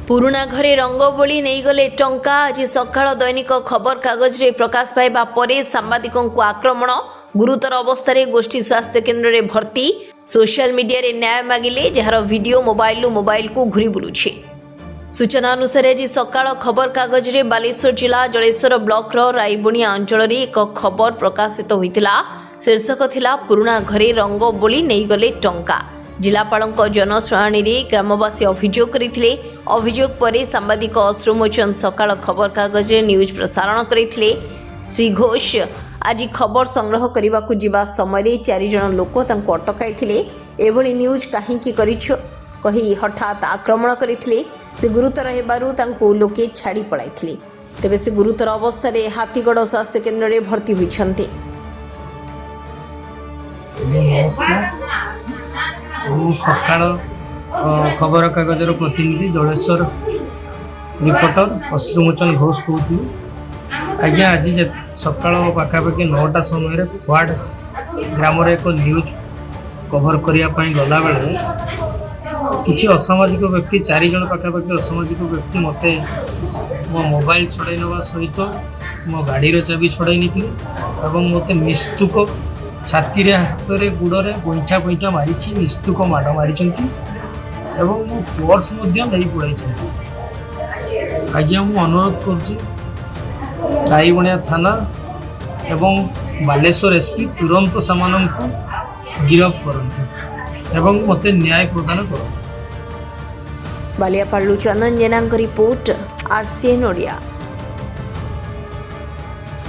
पुराना घरे रंग बोली नहीं गले टंका। आज सकाळ दैनिक खबर कागज रे प्रकाश पाइबा परे सांबादिकों को आक्रमण। गुरुतर अवस्था गोष्ठी स्वास्थ्य केन्द्र रे भर्ती। सोशल मीडिया रे न्याय मागिले जार वीडियो मोबाइल को घुरी बुलुछि। सूचना अनुसार आज सकाळ खबर कागज रे बालेश्वर जिला जलेश्वर ब्लॉक रो रायबुनिया अंचल रे एक खबर प्रकाशित होइतिला। शीर्षक थिला पुराना घरे रंग बोली नहीं गले टंका। जिलापालक जनशुणाणी ग्रामवासी अभियोग करते। अभियोग पर सांबादिक अश्रुमोचन सकाळ खबर कागज न्यूज प्रसारण करते। श्री घोष आज खबर संग्रह करने को जिबा समय 4 जन लोक अटकाई एभली न्यूज कहीं कही हठात आक्रमण करते। से गुरुतर हेबारु लोके छाड़ी पड़ाई। तेबे से गुरुतर अवस्था हाथीगढ़ स्वास्थ्य केन्द्र में भर्ती होइछन्ते। सकाळ खबर कागजर प्रतिनिधि जलेश्वर रिपोर्टर अश्रुमोचन घोष कहूँ। आज्ञा आज सकाळ पाखापाखि 9टा समय वार्ड ग्राम एक न्यूज कभर करने गला बेले किसी असामाजिक व्यक्ति 4 जन पाखापाखि असामाजिक व्यक्ति मत मो मोबाइल छड़ाई ना सहित मो गाड़ीर चाबी छड़ाई नहीं मत निस्तुक छाती रे हाथ रे गुड़े गोईठा गोईठा मारिकी निस्तुक माड़ मारी मो पर्स नहीं पड़ाई। आज्ञा मु अनुरोध कर रायबुनिया थाना एवं बालेश्वर एसपी तुरंत सामान को गिरफ करते एवं मते न्याय प्रदान कर। बालियापाड़ चंदन जेना रिपोर्ट RCN ओडिया।